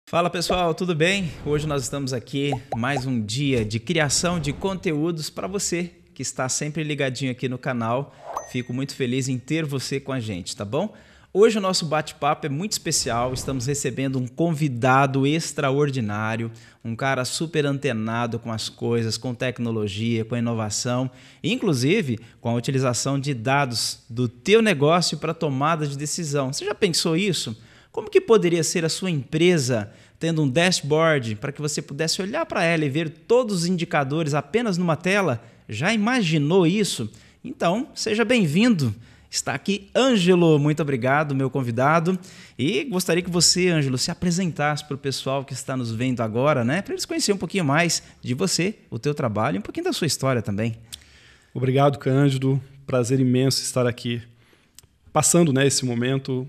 Fala pessoal, tudo bem? Hoje nós estamos aqui mais um dia de criação de conteúdos para você que está sempre ligadinho aqui no canal. Fico muito feliz em ter você com a gente, tá bom? Hoje o nosso bate-papo é muito especial, estamos recebendo um convidado extraordinário, um cara super antenado com as coisas, com tecnologia, com inovação, inclusive com a utilização de dados do teu negócio para tomada de decisão. Você já pensou isso? Como que poderia ser a sua empresa tendo um dashboard para que você pudesse olhar para ela e ver todos os indicadores apenas numa tela? Já imaginou isso? Então, seja bem-vindo. Está aqui Ângelo, muito obrigado, meu convidado. E gostaria que você, Ângelo, se apresentasse para o pessoal que está nos vendo agora, né? Para eles conhecerem um pouquinho mais de você, o teu trabalho e um pouquinho da sua história também. Obrigado, Cândido. Prazer imenso estar aqui passando, né, esse momento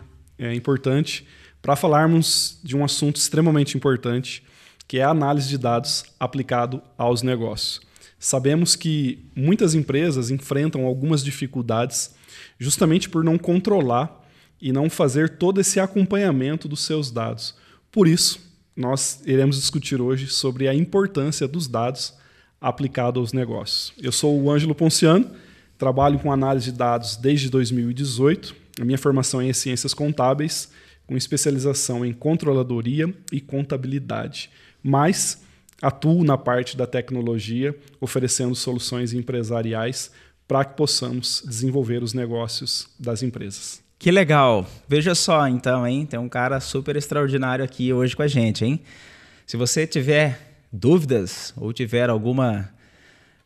importante para falarmos de um assunto extremamente importante, que é a análise de dados aplicado aos negócios. Sabemos que muitas empresas enfrentam algumas dificuldades justamente por não controlar e não fazer todo esse acompanhamento dos seus dados. Por isso, nós iremos discutir hoje sobre a importância dos dados aplicados aos negócios. Eu sou o Ângelo Ponciano, trabalho com análise de dados desde 2018. A minha formação é em ciências contábeis, com especialização em controladoria e contabilidade, mas atuo na parte da tecnologia, oferecendo soluções empresariais para que possamos desenvolver os negócios das empresas. Que legal! Veja só então, hein? Tem um cara super extraordinário aqui hoje com a gente, hein? Se você tiver dúvidas ou tiver alguma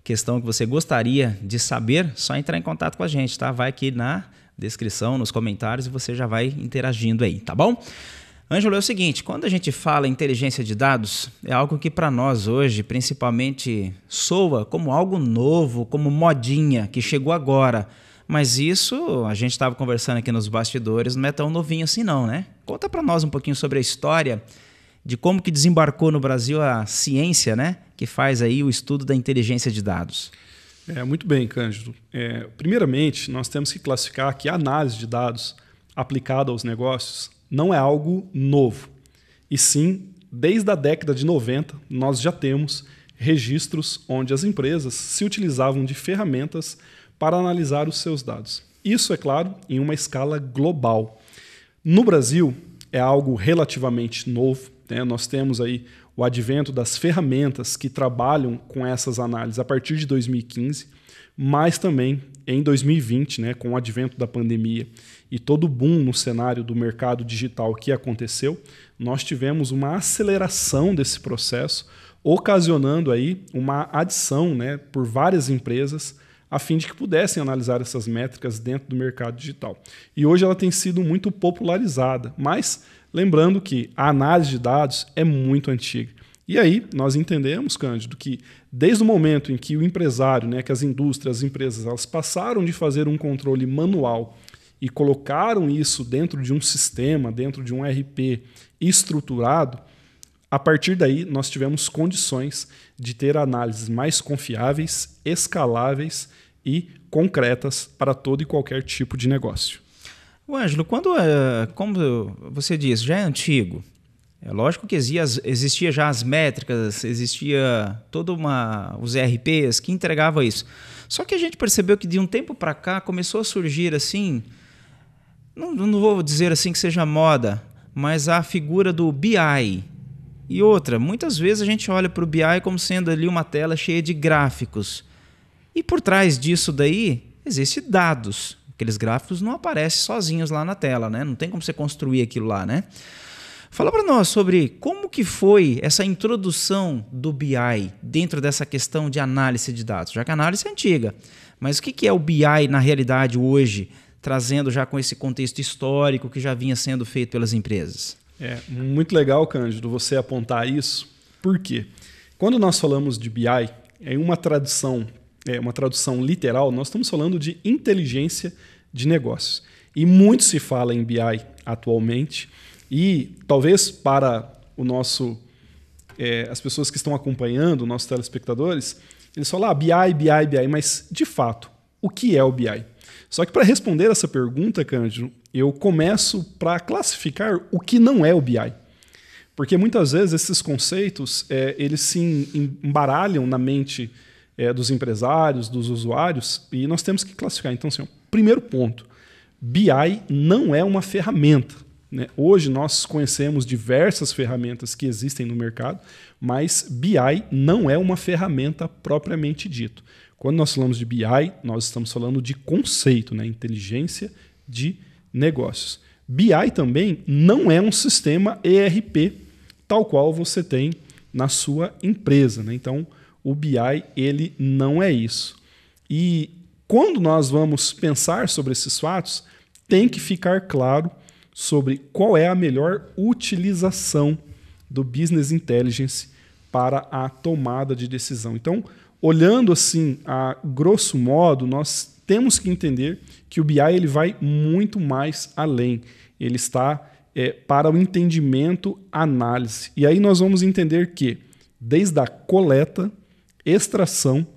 questão que você gostaria de saber, só entrar em contato com a gente, tá? Vai aqui na descrição, nos comentários, e você já vai interagindo aí, tá bom? Ângelo, é o seguinte, quando a gente fala em inteligência de dados, é algo que para nós hoje, principalmente, soa como algo novo, como modinha, que chegou agora. Mas isso, a gente estava conversando aqui nos bastidores, não é tão novinho assim não, né? Conta para nós um pouquinho sobre a história de como que desembarcou no Brasil a ciência, né? Que faz aí o estudo da inteligência de dados. Muito bem, Cândido. Primeiramente, nós temos que classificar que a análise de dados aplicada aos negócios não é algo novo. E sim, desde a década de 90, nós já temos registros onde as empresas se utilizavam de ferramentas para analisar os seus dados. Isso, é claro, em uma escala global. No Brasil, é algo relativamente novo, né? Nós temos aí o advento das ferramentas que trabalham com essas análises a partir de 2015, mas também em 2020, né, com o advento da pandemia e todo o boom no cenário do mercado digital que aconteceu, nós tivemos uma aceleração desse processo, ocasionando aí uma adição, né, por várias empresas a fim de que pudessem analisar essas métricas dentro do mercado digital. E hoje ela tem sido muito popularizada, mas lembrando que a análise de dados é muito antiga. E aí nós entendemos, Cândido, que desde o momento em que o empresário, né, que as indústrias, as empresas, elas passaram de fazer um controle manual e colocaram isso dentro de um sistema, dentro de um ERP estruturado, a partir daí nós tivemos condições de ter análises mais confiáveis, escaláveis e concretas para todo e qualquer tipo de negócio. O Ângelo, como você disse, já é antigo. É lógico que existia já as métricas, existia os ERPs que entregavam isso. Só que a gente percebeu que de um tempo para cá começou a surgir assim, não vou dizer assim que seja moda, mas a figura do BI. E outra, muitas vezes a gente olha para o BI como sendo ali uma tela cheia de gráficos. E por trás disso daí, existem dados. Aqueles gráficos não aparecem sozinhos lá na tela, né? Não tem como você construir aquilo lá, né? Fala para nós sobre como que foi essa introdução do BI dentro dessa questão de análise de dados, já que a análise é antiga. Mas o que é o BI na realidade hoje, trazendo já com esse contexto histórico que já vinha sendo feito pelas empresas? Muito legal, Cândido, você apontar isso. Por quê? Quando nós falamos de BI, em uma tradução literal, nós estamos falando de inteligência de negócios. E muito se fala em BI atualmente, e talvez para as pessoas que estão acompanhando, nossos telespectadores, eles falam BI, mas de fato, o que é o BI? Só que para responder essa pergunta, Cândido, eu começo para classificar o que não é o BI. Porque muitas vezes esses conceitos eles se embaralham na mente dos empresários, dos usuários, e nós temos que classificar. Então, assim, primeiro ponto, BI não é uma ferramenta. Né? Hoje nós conhecemos diversas ferramentas que existem no mercado, mas BI não é uma ferramenta propriamente dito. Quando nós falamos de BI, nós estamos falando de conceito, né? Inteligência de negócios. BI também não é um sistema ERP, tal qual você tem na sua empresa. Né? Então, o BI ele não é isso. E quando nós vamos pensar sobre esses fatos, tem que ficar claro sobre qual é a melhor utilização do Business Intelligence para a tomada de decisão. Então, olhando assim a grosso modo, nós temos que entender que o BI ele vai muito mais além. Ele está para o entendimento, análise. E aí nós vamos entender que desde a coleta, extração,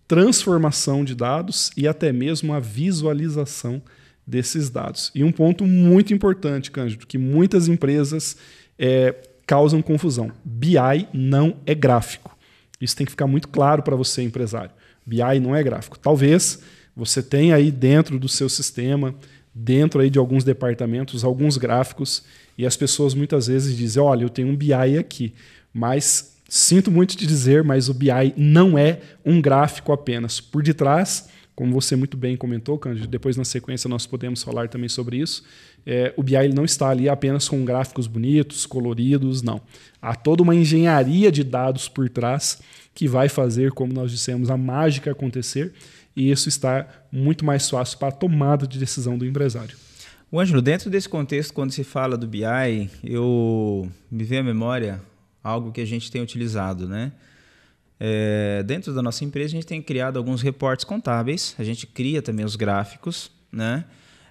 transformação de dados e até mesmo a visualização desses dados. E um ponto muito importante, Cândido, que muitas empresas causam confusão. BI não é gráfico. Isso tem que ficar muito claro para você, empresário. BI não é gráfico. Talvez você tenha aí dentro do seu sistema, dentro aí de alguns departamentos, alguns gráficos, e as pessoas muitas vezes dizem, olha, eu tenho um BI aqui, mas sinto muito te dizer, mas o BI não é um gráfico apenas. Por detrás, como você muito bem comentou, Cândido, depois na sequência nós podemos falar também sobre isso, o BI ele não está ali apenas com gráficos bonitos, coloridos, não. Há toda uma engenharia de dados por trás que vai fazer, como nós dissemos, a mágica acontecer, e isso está muito mais fácil para a tomada de decisão do empresário. O Ângelo, dentro desse contexto, quando se fala do BI, me vem à memória algo que a gente tem utilizado, né? Dentro da nossa empresa, a gente tem criado alguns reportes contábeis, a gente cria também os gráficos, né?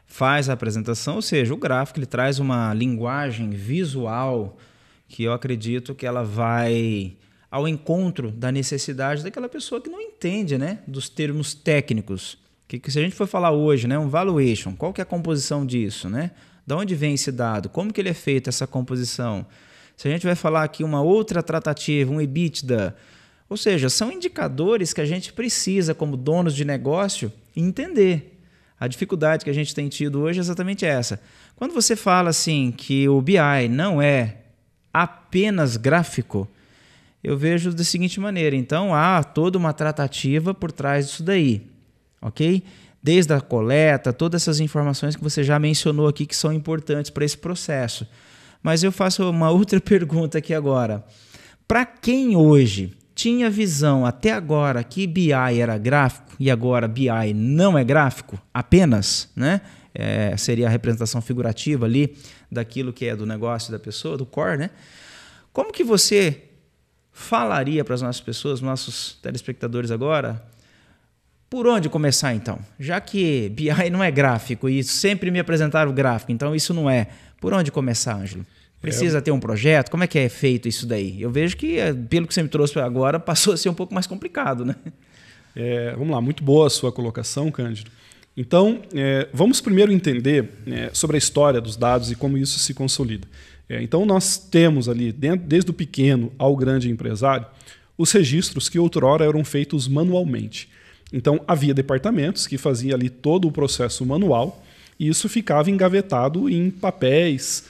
Faz a apresentação, ou seja, o gráfico ele traz uma linguagem visual que eu acredito que ela vai ao encontro da necessidade daquela pessoa que não entende, né, dos termos técnicos. Que se a gente for falar hoje, né, um valuation, qual que é a composição disso? Né? De onde vem esse dado? Como que ele é feito, essa composição? Se a gente vai falar aqui uma outra tratativa, um EBITDA, ou seja, são indicadores que a gente precisa, como donos de negócio, entender. A dificuldade que a gente tem tido hoje é exatamente essa. Quando você fala assim que o BI não é apenas gráfico, eu vejo da seguinte maneira. Então, há toda uma tratativa por trás disso daí, ok? Desde a coleta, todas essas informações que você já mencionou aqui que são importantes para esse processo. Mas eu faço uma outra pergunta aqui agora. Para quem hoje tinha visão até agora que BI era gráfico e agora BI não é gráfico apenas, né? Seria a representação figurativa ali daquilo que é do negócio da pessoa, do core, né? Como que você falaria para as nossas pessoas, nossos telespectadores agora, por onde começar então? Já que BI não é gráfico e sempre me apresentaram gráfico, então isso não é. Por onde começar, Ângelo? Precisa ter um projeto? Como é que é feito isso daí? Eu vejo que, pelo que você me trouxe agora, passou a ser um pouco mais complicado, né? Vamos lá, muito boa a sua colocação, Cândido. Então, vamos primeiro entender sobre a história dos dados e como isso se consolida. Então, nós temos ali, desde o pequeno ao grande empresário, os registros que outrora eram feitos manualmente. Então, havia departamentos que faziam ali todo o processo manual e isso ficava engavetado em papéis,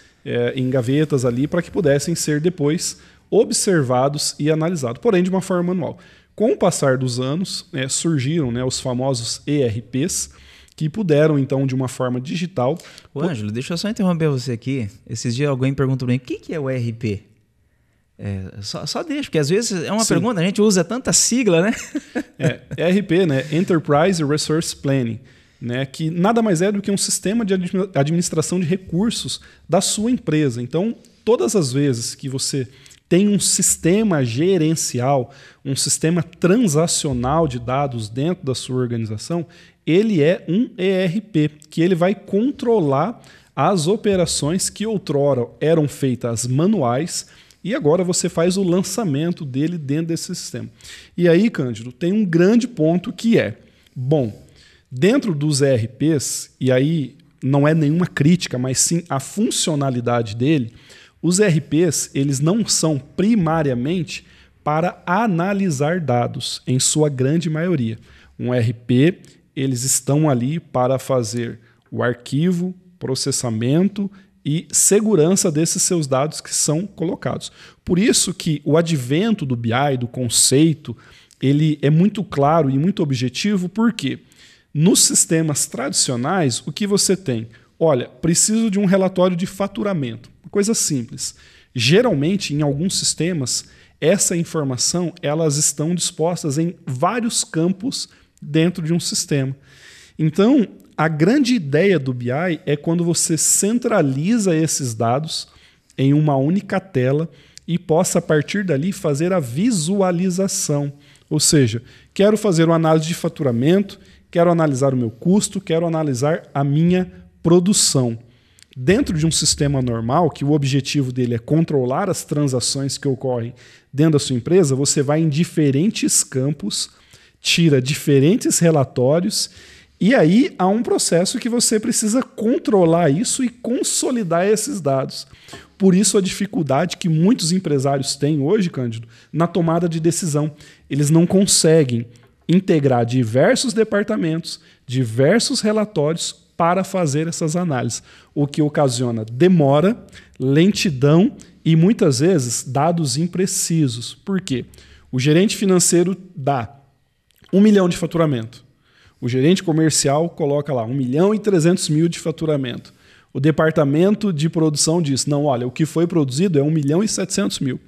em gavetas ali, para que pudessem ser depois observados e analisados, porém de uma forma manual. Com o passar dos anos, surgiram os famosos ERPs, que puderam, então, de uma forma digital... Ô, Ângelo, deixa eu só interromper você aqui. Esses dias alguém perguntou para mim, o que é o ERP? Só deixa, porque às vezes é uma pergunta, a gente usa tanta sigla, né? ERP, né? Enterprise Resource Planning, né? Que nada mais é do que um sistema de administração de recursos da sua empresa. Então, todas as vezes que você tem um sistema gerencial, um sistema transacional de dados dentro da sua organização, ele é um ERP, que ele vai controlar as operações que outrora eram feitas manuais e agora você faz o lançamento dele dentro desse sistema. E aí, Cândido, tem um grande ponto que dentro dos ERPs, e aí não é nenhuma crítica, mas sim a funcionalidade dele, Os ERPs, eles não são primariamente para analisar dados, em sua grande maioria. Um ERP, eles estão ali para fazer o arquivo, processamento e segurança desses seus dados que são colocados. Por isso que o advento do BI, do conceito, ele é muito claro e muito objetivo, porque nos sistemas tradicionais, o que você tem? Olha, preciso de um relatório de faturamento. Uma coisa simples. Geralmente, em alguns sistemas, essa informação elas estão dispostas em vários campos dentro de um sistema. Então, a grande ideia do BI é quando você centraliza esses dados em uma única tela e possa, a partir dali, fazer a visualização. Ou seja, quero fazer uma análise de faturamento, quero analisar o meu custo, quero analisar a minha produção. Dentro de um sistema normal, que o objetivo dele é controlar as transações que ocorrem dentro da sua empresa, você vai em diferentes campos, tira diferentes relatórios, e aí há um processo que você precisa controlar isso e consolidar esses dados. Por isso a dificuldade que muitos empresários têm hoje, Cândido, na tomada de decisão. Eles não conseguem integrar diversos departamentos, diversos relatórios para fazer essas análises, o que ocasiona demora, lentidão e muitas vezes dados imprecisos. Por quê? O gerente financeiro dá 1 milhão de faturamento. O gerente comercial coloca lá 1.300.000 de faturamento. O departamento de produção diz, não, olha, o que foi produzido é 1.700.000.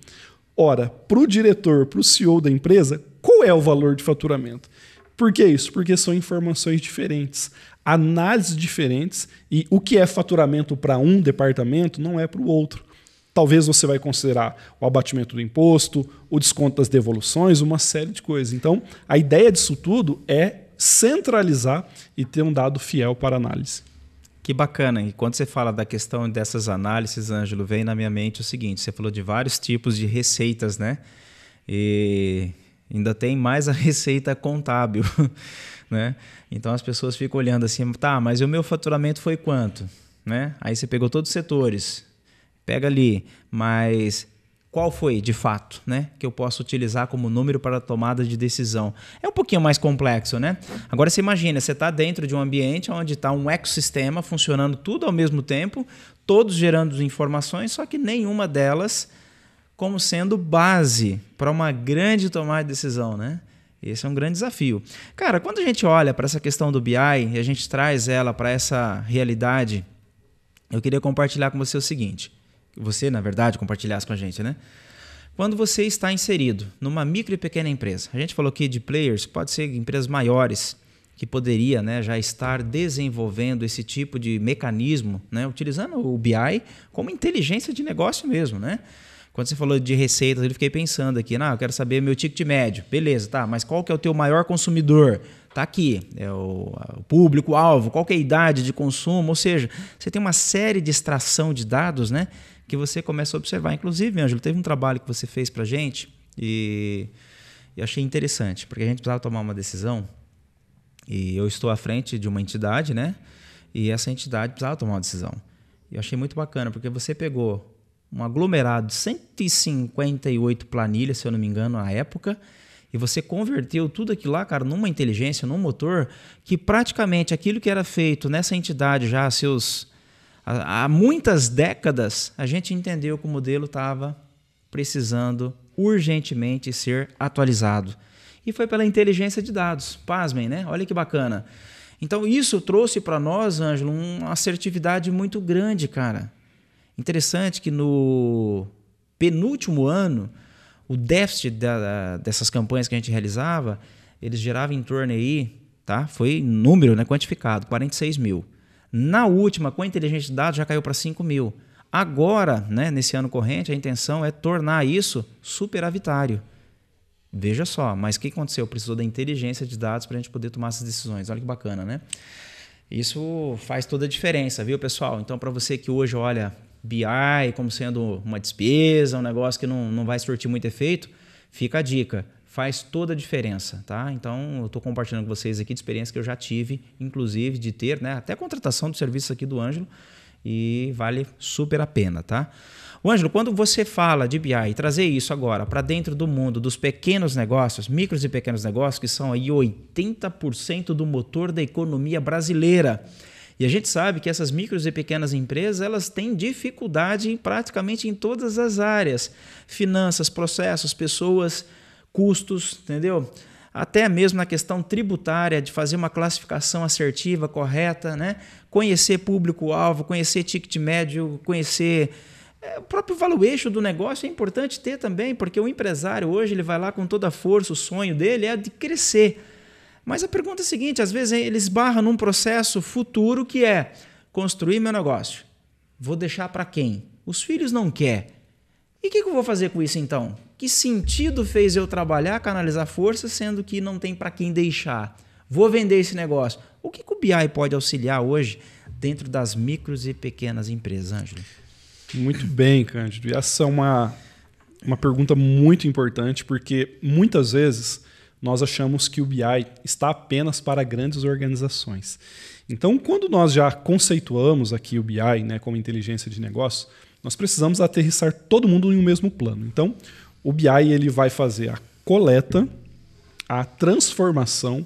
Ora, para o diretor, para o CEO da empresa, qual é o valor de faturamento? Por que isso? Porque são informações diferentes, análises diferentes, e o que é faturamento para um departamento não é para o outro. Talvez você vai considerar o abatimento do imposto, o desconto das devoluções, uma série de coisas. Então, a ideia disso tudo é centralizar e ter um dado fiel para análise. Que bacana. E quando você fala da questão dessas análises, Ângelo, vem na minha mente o seguinte, você falou de vários tipos de receitas, né? E ainda tem mais a receita contábil, né? Então as pessoas ficam olhando assim, tá, mas o meu faturamento foi quanto? Né? Aí você pegou todos os setores, pega ali, mas qual foi de fato, né, que eu posso utilizar como número para a tomada de decisão? É um pouquinho mais complexo, né? Agora você imagina, você está dentro de um ambiente onde está um ecossistema funcionando tudo ao mesmo tempo, todos gerando informações, só que nenhuma delas como sendo base para uma grande tomada de decisão, né? Esse é um grande desafio. Cara, quando a gente olha para essa questão do BI e a gente traz ela para essa realidade, eu queria compartilhar com você o seguinte. Você, na verdade, compartilhasse com a gente, né? Quando você está inserido numa micro e pequena empresa, a gente falou aqui de players, pode ser empresas maiores, que poderia, né, já estar desenvolvendo esse tipo de mecanismo, né, utilizando o BI como inteligência de negócio mesmo, né? Quando você falou de receitas, eu fiquei pensando aqui, eu quero saber meu ticket médio. Beleza, tá, mas qual que é o teu maior consumidor? Tá aqui, é o público-alvo, qual que é a idade de consumo, ou seja, você tem uma série de extração de dados, né, que você começa a observar. Inclusive, Ângelo, teve um trabalho que você fez para a gente e eu achei interessante, porque a gente precisava tomar uma decisão e eu estou à frente de uma entidade, né, e essa entidade precisava tomar uma decisão. E eu achei muito bacana, porque você pegou um aglomerado de 158 planilhas, se eu não me engano, na época, e você converteu tudo aquilo lá, cara, numa inteligência, num motor, que praticamente aquilo que era feito nessa entidade já há muitas décadas, a gente entendeu que o modelo estava precisando urgentemente ser atualizado. E foi pela inteligência de dados. Pasmem, né? Olha que bacana. Então, isso trouxe para nós, Ângelo, uma assertividade muito grande, cara. Interessante que no penúltimo ano, o déficit dessas campanhas que a gente realizava, eles geravam em torno aí, tá? Foi número, né, quantificado, 46 mil. Na última, com a inteligência de dados, já caiu para 5 mil. Agora, né, nesse ano corrente, a intenção é tornar isso superavitário. Veja só, mas o que aconteceu? Precisou da inteligência de dados para a gente poder tomar essas decisões. Olha que bacana, né? Isso faz toda a diferença, viu, pessoal? Então, para você que hoje olha BI como sendo uma despesa, um negócio que não vai surtir muito efeito, fica a dica. Faz toda a diferença, tá? Então, eu estou compartilhando com vocês aqui de experiência que eu já tive, inclusive de ter, né, até a contratação do serviço aqui do Ângelo, e vale super a pena, tá? O Ângelo, quando você fala de BI e trazer isso agora para dentro do mundo dos pequenos negócios, micros e pequenos negócios, que são aí 80% do motor da economia brasileira. E a gente sabe que essas micros e pequenas empresas, elas têm dificuldade praticamente em todas as áreas. Finanças, processos, pessoas, custos, entendeu? Até mesmo na questão tributária, de fazer uma classificação assertiva, correta, né? Conhecer público-alvo, conhecer ticket médio, conhecer... O próprio valuation do negócio é importante ter também, porque o empresário hoje ele vai lá com toda a força, o sonho dele é de crescer. Mas a pergunta é a seguinte, às vezes ele esbarra num processo futuro que é construir meu negócio. Vou deixar para quem? Os filhos não querem. E o que eu vou fazer com isso então? Que sentido fez eu trabalhar, canalizar força, sendo que não tem para quem deixar? Vou vender esse negócio. O que o BI pode auxiliar hoje dentro das micros e pequenas empresas, Ângelo? Muito bem, Cândido. E essa é uma pergunta muito importante, porque muitas vezes nós achamos que o BI está apenas para grandes organizações. Então, quando nós já conceituamos aqui o BI, né, como inteligência de negócio, nós precisamos aterrissar todo mundo em um mesmo plano. Então, o BI ele vai fazer a coleta, a transformação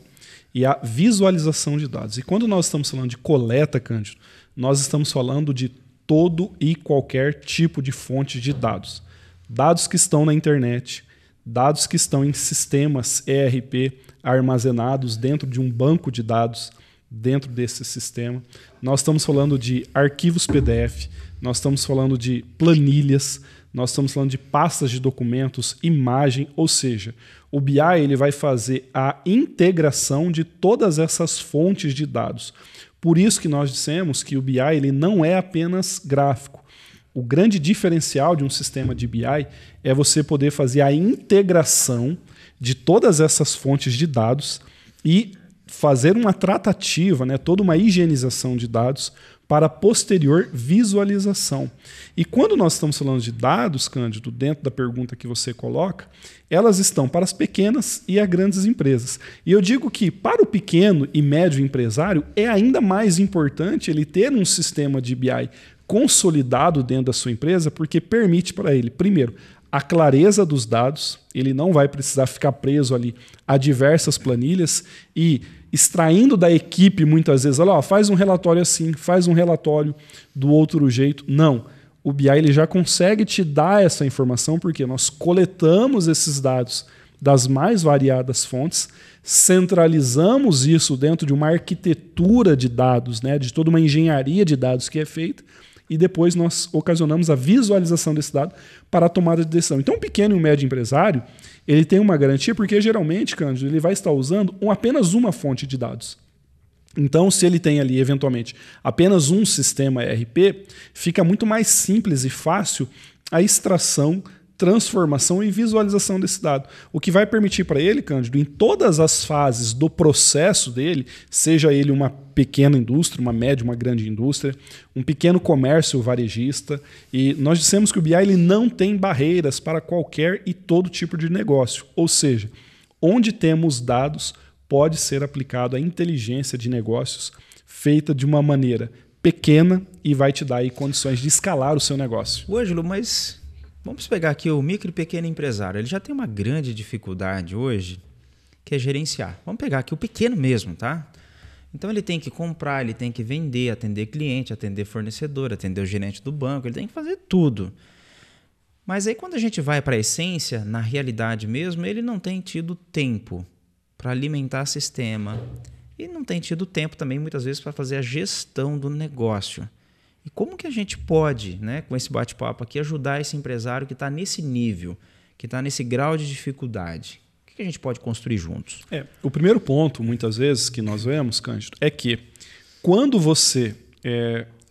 e a visualização de dados. E quando nós estamos falando de coleta, Cândido, nós estamos falando de todo e qualquer tipo de fonte de dados. Dados que estão na internet, dados que estão em sistemas ERP armazenados dentro de um banco de dados dentro desse sistema. Nós estamos falando de arquivos PDF, nós estamos falando de planilhas, nós estamos falando de pastas de documentos, imagem, ou seja, o BI ele vai fazer a integração de todas essas fontes de dados. Por isso que nós dissemos que o BI ele não é apenas gráfico. O grande diferencial de um sistema de BI é você poder fazer a integração de todas essas fontes de dados e fazer uma tratativa, né, toda uma higienização de dados para posterior visualização. E quando nós estamos falando de dados, Cândido, dentro da pergunta que você coloca, elas estão para as pequenas e as grandes empresas. E eu digo que para o pequeno e médio empresário é ainda mais importante ele ter um sistema de BI consolidado dentro da sua empresa, porque permite para ele, primeiro, a clareza dos dados, ele não vai precisar ficar preso ali a diversas planilhas e extraindo da equipe muitas vezes, olha, faz um relatório assim, faz um relatório do outro jeito. Não, o BI ele já consegue te dar essa informação porque nós coletamos esses dados das mais variadas fontes, centralizamos isso dentro de uma arquitetura de dados, né, de toda uma engenharia de dados que é feita, e depois nós ocasionamos a visualização desse dado para a tomada de decisão. Então, um pequeno e um médio empresário, ele tem uma garantia porque, geralmente, Cândido, ele vai estar usando apenas uma fonte de dados. Então, se ele tem ali, eventualmente, apenas um sistema ERP, fica muito mais simples e fácil a extração, transformação e visualização desse dado. O que vai permitir para ele, Cândido, em todas as fases do processo dele, seja ele uma pequena indústria, uma média, uma grande indústria, um pequeno comércio varejista, e nós dissemos que o BI ele não tem barreiras para qualquer e todo tipo de negócio. Ou seja, onde temos dados, pode ser aplicado a inteligência de negócios feita de uma maneira pequena e vai te dar aí condições de escalar o seu negócio. Ô, Ângelo, mas vamos pegar aqui o micro e pequeno empresário. Ele já tem uma grande dificuldade hoje, que é gerenciar. Vamos pegar aqui o pequeno mesmo, tá? Então ele tem que comprar, ele tem que vender, atender cliente, atender fornecedor, atender o gerente do banco, ele tem que fazer tudo. Mas aí quando a gente vai para a essência, na realidade mesmo, ele não tem tido tempo para alimentar sistema e não tem tido tempo também muitas vezes para fazer a gestão do negócio. E como que a gente pode, né, com esse bate-papo aqui, ajudar esse empresário que está nesse nível, que está nesse grau de dificuldade? O que a gente pode construir juntos? O primeiro ponto, muitas vezes, que nós vemos, Cândido, é que quando você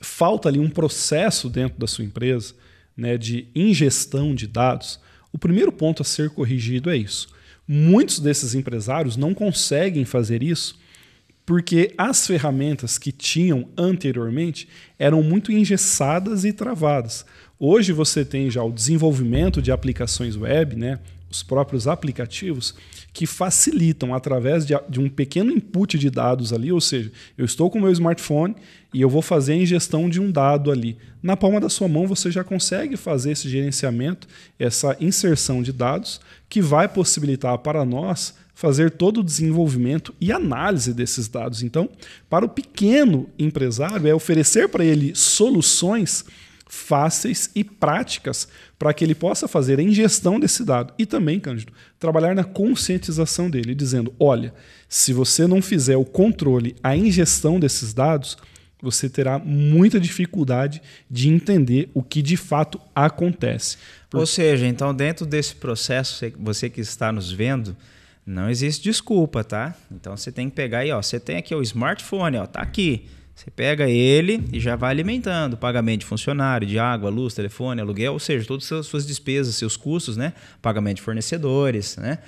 falta ali um processo dentro da sua empresa, né, de ingestão de dados, o primeiro ponto a ser corrigido é isso. Muitos desses empresários não conseguem fazer isso porque as ferramentas que tinham anteriormente eram muito engessadas e travadas. Hoje você tem já o desenvolvimento de aplicações web, né, os próprios aplicativos, que facilitam através de um pequeno input de dados ali, ou seja, eu estou com o meu smartphone e eu vou fazer a ingestão de um dado ali. Na palma da sua mão você já consegue fazer esse gerenciamento, essa inserção de dados, que vai possibilitar para nós fazer todo o desenvolvimento e análise desses dados. Então, para o pequeno empresário, é oferecer para ele soluções fáceis e práticas para que ele possa fazer a ingestão desse dado e também, Cândido, trabalhar na conscientização dele, dizendo, olha, se você não fizer o controle, a ingestão desses dados, você terá muita dificuldade de entender o que de fato acontece. Ou seja, então dentro desse processo, você que está nos vendo, não existe desculpa, tá? Então você tem que pegar aí, ó, você tem aqui o smartphone, ó, tá aqui. Você pega ele e já vai alimentando, pagamento de funcionário, de água, luz, telefone, aluguel, ou seja, todas as suas despesas, seus custos, né? Pagamento de fornecedores, né?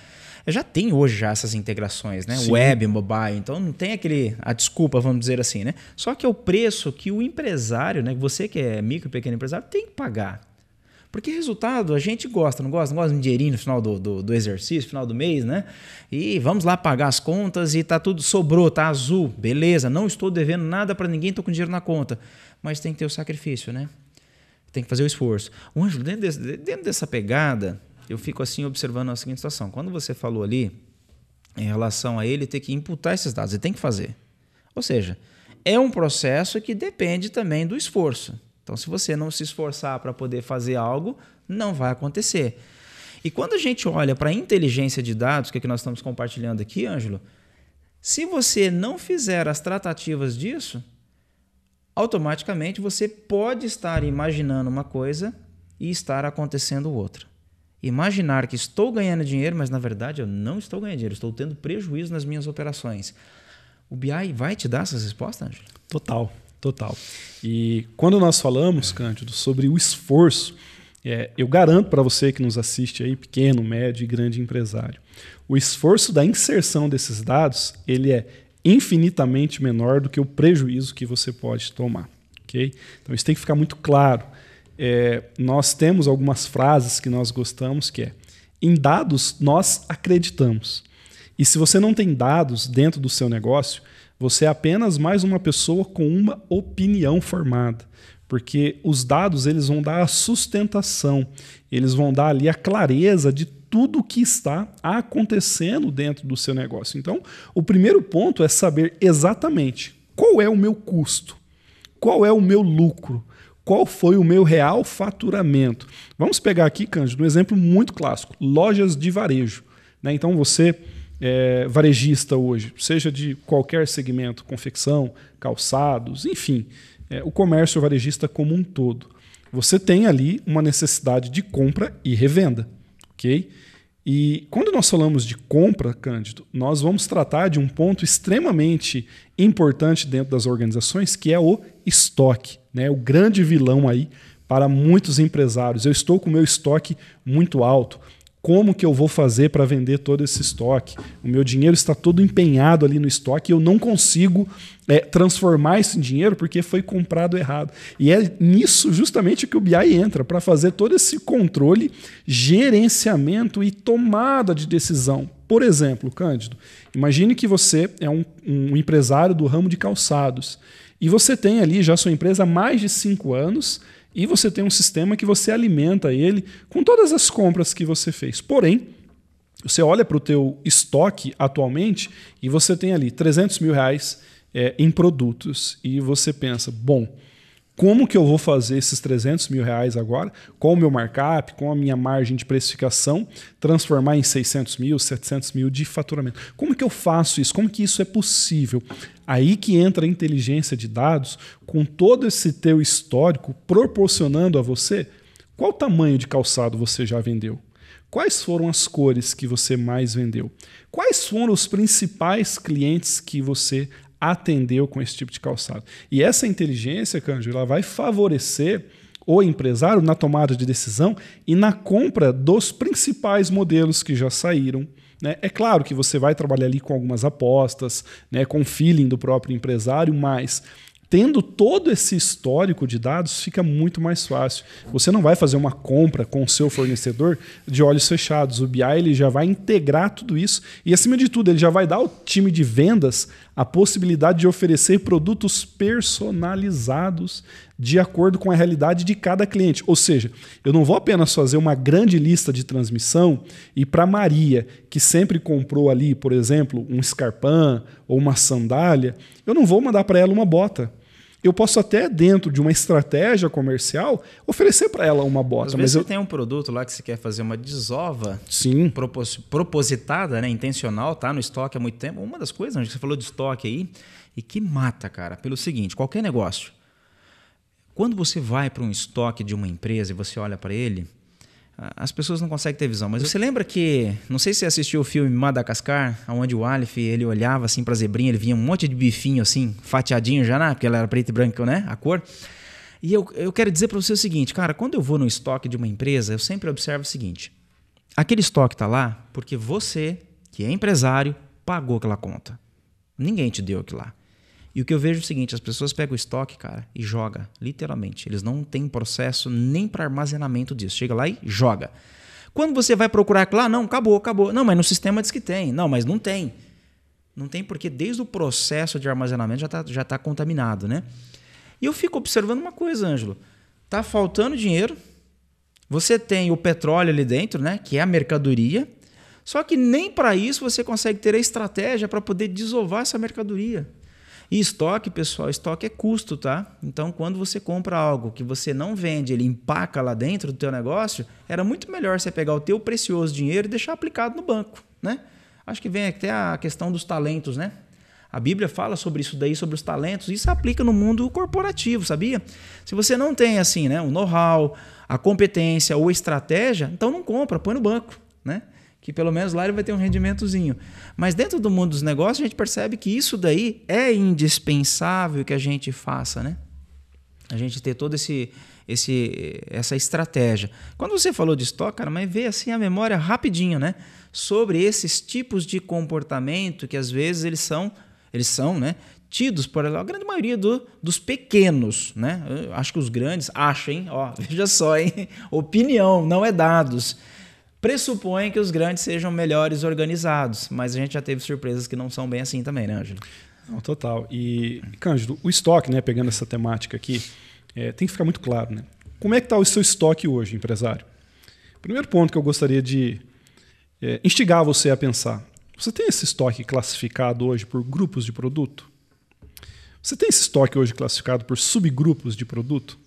Já tem hoje já essas integrações, né? Sim. Web, mobile, então não tem a desculpa, vamos dizer assim, né? Só que é o preço que o empresário, né? Você que é micro e pequeno empresário, tem que pagar. Porque resultado a gente gosta, não gosta? Não gosta de um dinheirinho no final do exercício, final do mês, né? E vamos lá pagar as contas e tá tudo, sobrou, tá azul, beleza, não estou devendo nada para ninguém, estou com dinheiro na conta. Mas tem que ter o sacrifício, né? Tem que fazer o esforço. O Ângelo, dentro dessa pegada, eu fico assim observando a seguinte situação. Quando você falou ali, em relação a ele ter que imputar esses dados, ele tem que fazer. Ou seja, é um processo que depende também do esforço. Então, se você não se esforçar para poder fazer algo, não vai acontecer. E quando a gente olha para a inteligência de dados, que é que nós estamos compartilhando aqui, Ângelo, se você não fizer as tratativas disso, automaticamente você pode estar imaginando uma coisa e estar acontecendo outra. Imaginar que estou ganhando dinheiro, mas na verdade eu não estou ganhando dinheiro, estou tendo prejuízo nas minhas operações. O BI vai te dar essas respostas, Ângelo? Total. E quando nós falamos, Cândido, sobre o esforço, eu garanto para você que nos assiste aí, pequeno, médio e grande empresário, o esforço da inserção desses dados, ele é infinitamente menor do que o prejuízo que você pode tomar. Okay? Então isso tem que ficar muito claro. Nós temos algumas frases que nós gostamos, que é, em dados nós acreditamos. E se você não tem dados dentro do seu negócio, você é apenas mais uma pessoa com uma opinião formada, porque os dados eles vão dar a sustentação, eles vão dar ali a clareza de tudo o que está acontecendo dentro do seu negócio. Então, o primeiro ponto é saber exatamente qual é o meu custo, qual é o meu lucro, qual foi o meu real faturamento. Vamos pegar aqui, Cândido, um exemplo muito clássico, lojas de varejo. Né? Então, você... varejista hoje, seja de qualquer segmento, confecção, calçados, enfim, o comércio varejista como um todo. Você tem ali uma necessidade de compra e revenda, ok? E quando nós falamos de compra, Cândido, nós vamos tratar de um ponto extremamente importante dentro das organizações, que é o estoque, né? O grande vilão aí para muitos empresários. Eu estou com o meu estoque muito alto. Como que eu vou fazer para vender todo esse estoque? O meu dinheiro está todo empenhado ali no estoque e eu não consigo transformar esse em dinheiro porque foi comprado errado. E é nisso justamente que o BI entra, para fazer todo esse controle, gerenciamento e tomada de decisão. Por exemplo, Cândido, imagine que você é um empresário do ramo de calçados e você tem ali já sua empresa há mais de 5 anos e você tem um sistema que você alimenta ele com todas as compras que você fez. Porém, você olha para o teu estoque atualmente e você tem ali R$300 mil em produtos. E você pensa, bom, como que eu vou fazer esses R$300 mil agora, com o meu markup, com a minha margem de precificação, transformar em 600 mil, 700 mil de faturamento? Como que eu faço isso? Como que isso é possível? Aí que entra a inteligência de dados, com todo esse teu histórico, proporcionando a você qual tamanho de calçado você já vendeu, quais foram as cores que você mais vendeu, quais foram os principais clientes que você atendeu com esse tipo de calçado. E essa inteligência, Cândido, ela vai favorecer o empresário na tomada de decisão e na compra dos principais modelos que já saíram. Né? É claro que você vai trabalhar ali com algumas apostas, né, com o feeling do próprio empresário, mas Tendo todo esse histórico de dados, fica muito mais fácil. Você não vai fazer uma compra com o seu fornecedor de olhos fechados. O BI ele já vai integrar tudo isso e, acima de tudo, ele já vai dar ao time de vendas a possibilidade de oferecer produtos personalizados de acordo com a realidade de cada cliente. Ou seja, eu não vou apenas fazer uma grande lista de transmissão e para Maria, que sempre comprou ali, por exemplo, um Scarpan ou uma sandália, eu não vou mandar para ela uma bota. Eu posso até, dentro de uma estratégia comercial, oferecer para ela uma bota. Às vezes você tem um produto lá que você quer fazer uma desova. Sim. Propositada, né? Intencional, tá no estoque há muito tempo. Uma das coisas que você falou de estoque aí e que mata, cara, pelo seguinte, qualquer negócio. Quando você vai para um estoque de uma empresa e você olha para ele, as pessoas não conseguem ter visão. Mas você lembra que, não sei se você assistiu o filme Madagascar, onde o Aleph ele olhava assim para a zebrinha, ele vinha um monte de bifinho assim, fatiadinho já, né? Porque ela era preto e branco, né? A cor. E eu quero dizer para você o seguinte, cara, quando eu vou no estoque de uma empresa, eu sempre observo o seguinte, aquele estoque está lá porque você, que é empresário, pagou aquela conta. Ninguém te deu aquilo lá. E o que eu vejo é o seguinte, as pessoas pegam o estoque, cara, e joga, literalmente. Eles não têm processo nem para armazenamento disso. Chega lá e joga. Quando você vai procurar lá, não, acabou. Não, mas no sistema diz que tem. Não, mas não tem. Não tem porque desde o processo de armazenamento já tá contaminado, né? E eu fico observando uma coisa, Ângelo. Tá faltando dinheiro. Você tem o petróleo ali dentro, né? Que é a mercadoria. Só que nem para isso você consegue ter a estratégia para poder desovar essa mercadoria. E estoque, pessoal, estoque é custo, tá? Então, quando você compra algo que você não vende, ele empaca lá dentro do teu negócio, era muito melhor você pegar o teu precioso dinheiro e deixar aplicado no banco, né? Acho que vem até a questão dos talentos, né? A Bíblia fala sobre isso daí, sobre os talentos, e isso aplica no mundo corporativo, sabia? Se você não tem, assim, né, o know-how, a competência ou a estratégia, então não compra, põe no banco, né? Que pelo menos lá ele vai ter um rendimentozinho. Mas dentro do mundo dos negócios, a gente percebe que isso daí é indispensável que a gente faça, né? A gente ter toda essa estratégia. Quando você falou de estoque, cara, mas veio assim a memória rapidinho, né? Sobre esses tipos de comportamento que às vezes eles são, né, tidos por a grande maioria dos pequenos, né? Eu acho que os grandes acham, hein? Ó, veja só, hein? Opinião, não é dados. Pressupõe que os grandes sejam melhores organizados, mas a gente já teve surpresas que não são bem assim também, né, Ângelo? Não, total. E, Cândido, o estoque, né, pegando essa temática aqui, tem que ficar muito claro, né? Como é que está o seu estoque hoje, empresário? Primeiro ponto que eu gostaria de instigar você a pensar. Você tem esse estoque classificado hoje por grupos de produto? Você tem esse estoque hoje classificado por subgrupos de produto?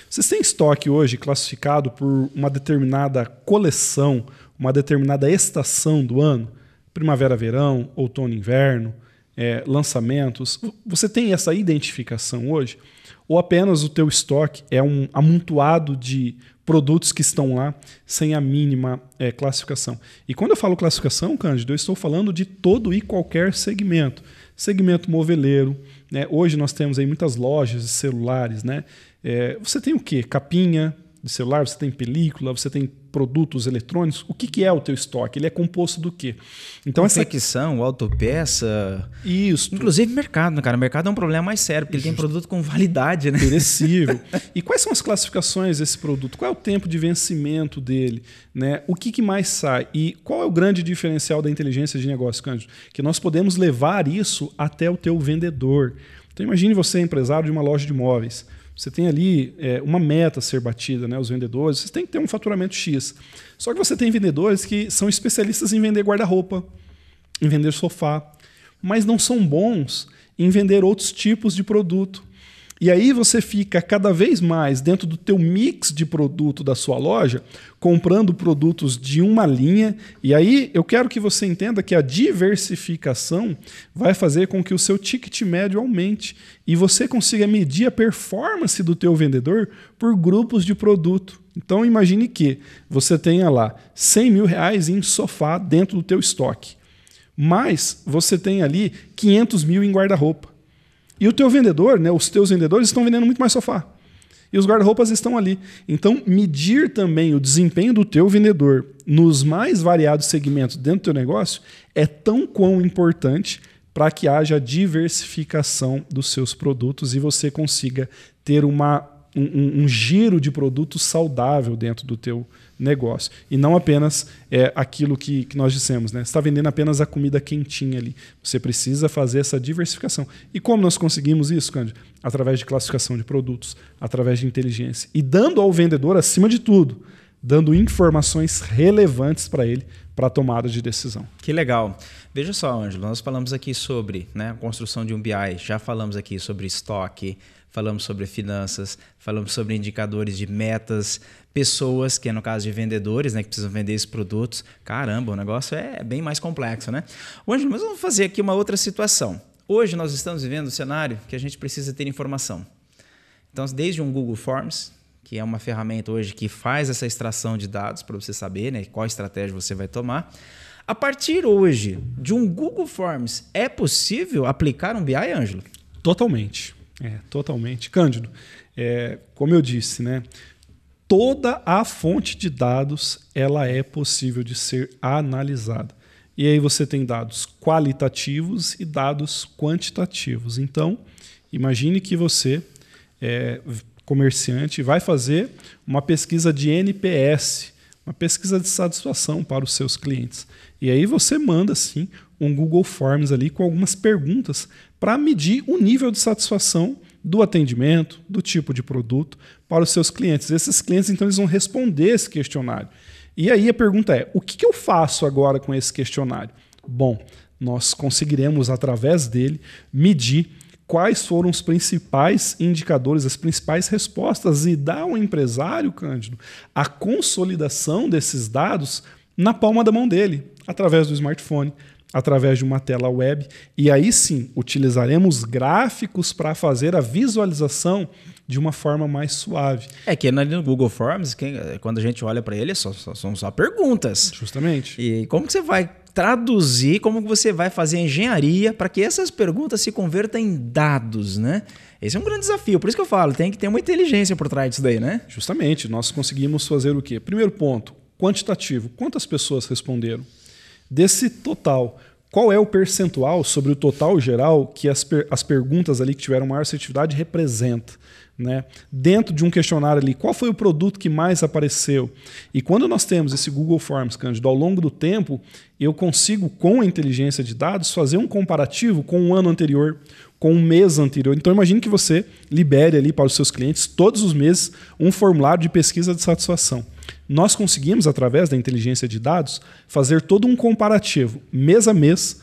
Vocês têm estoque hoje classificado por uma determinada coleção, uma determinada estação do ano? Primavera, verão, outono, inverno, lançamentos. Você tem essa identificação hoje? Ou apenas o teu estoque é um amontoado de produtos que estão lá sem a mínima classificação? E quando eu falo classificação, Cândido, eu estou falando de todo e qualquer segmento. Segmento moveleiro, né? Hoje nós temos aí muitas lojas de celulares, né? Você tem o quê? Capinha de celular, você tem película, você tem produtos eletrônicos. O que é o teu estoque? Ele é composto do quê? Então, confecção, autopeça. Isso. Inclusive mercado, né, cara? O mercado é um problema mais sério, porque ele tem produto com validade, né? Perecível. E quais são as classificações desse produto? Qual é o tempo de vencimento dele? Né? O que mais sai? E qual é o grande diferencial da inteligência de negócio, Cândido? Que nós podemos levar isso até o teu vendedor. Então imagine você, empresário de uma loja de imóveis. Você tem ali uma meta a ser batida, né? Os vendedores, você tem que ter um faturamento X. Só que você tem vendedores que são especialistas em vender guarda-roupa, em vender sofá, mas não são bons em vender outros tipos de produto. E aí você fica cada vez mais dentro do teu mix de produto da sua loja, comprando produtos de uma linha. E aí eu quero que você entenda que a diversificação vai fazer com que o seu ticket médio aumente e você consiga medir a performance do teu vendedor por grupos de produto. Então imagine que você tenha lá R$100 mil em sofá dentro do teu estoque, mas você tem ali 500 mil em guarda-roupa. E o teu vendedor, né, os teus vendedores estão vendendo muito mais sofá. E os guarda-roupas estão ali. Então, medir também o desempenho do teu vendedor nos mais variados segmentos dentro do teu negócio é tão quão importante para que haja diversificação dos seus produtos e você consiga ter um giro de produtos saudável dentro do teu negócio. E não apenas aquilo que nós dissemos, né? Você está vendendo apenas a comida quentinha ali. Você precisa fazer essa diversificação. E como nós conseguimos isso, Cândido? Através de classificação de produtos, através de inteligência. E dando ao vendedor, acima de tudo, dando informações relevantes para ele, para a tomada de decisão. Que legal. Veja só, Ângelo, nós falamos aqui sobre, né, a construção de um BI, já falamos aqui sobre estoque, falamos sobre finanças, falamos sobre indicadores de metas, pessoas, que é no caso de vendedores, né, que precisam vender esses produtos. Caramba, o negócio é bem mais complexo, né? Ângelo, mas vamos fazer aqui uma outra situação. Hoje nós estamos vivendo um cenário que a gente precisa ter informação. Então, desde um Google Forms, que é uma ferramenta hoje que faz essa extração de dados para você saber, né, qual estratégia você vai tomar. A partir hoje de um Google Forms, é possível aplicar um BI, Ângelo? Totalmente. Totalmente. Cândido, como eu disse, né, toda a fonte de dados ela é possível de ser analisada. E aí você tem dados qualitativos e dados quantitativos. Então, imagine que você comerciante vai fazer uma pesquisa de NPS, uma pesquisa de satisfação para os seus clientes. E aí você manda sim um Google Forms ali com algumas perguntas para medir o nível de satisfação do atendimento, do tipo de produto para os seus clientes. Esses clientes então eles vão responder esse questionário. E aí a pergunta é: o que eu faço agora com esse questionário? Bom, nós conseguiremos através dele medir quais foram os principais indicadores, as principais respostas e dar ao empresário, Cândido, a consolidação desses dados na palma da mão dele, através do smartphone, através de uma tela web. E aí sim, utilizaremos gráficos para fazer a visualização de uma forma mais suave. Que no Google Forms, quando a gente olha para ele, são só perguntas. Justamente. E como que você vai traduzir, como que você vai fazer a engenharia para que essas perguntas se convertam em dados, né? Esse é um grande desafio, por isso que eu falo, tem que ter uma inteligência por trás disso daí, né? Justamente, nós conseguimos fazer o quê? Primeiro ponto, quantitativo. Quantas pessoas responderam? Desse total, qual é o percentual sobre o total geral que as perguntas ali que tiveram maior assertividade representa? Né? Dentro de um questionário ali, qual foi o produto que mais apareceu? E quando nós temos esse Google Forms, Cândido, ao longo do tempo, eu consigo, com a inteligência de dados, fazer um comparativo com o ano anterior, com o mês anterior. Então imagine que você libere ali para os seus clientes, todos os meses, um formulário de pesquisa de satisfação. Nós conseguimos, através da inteligência de dados, fazer todo um comparativo, mês a mês,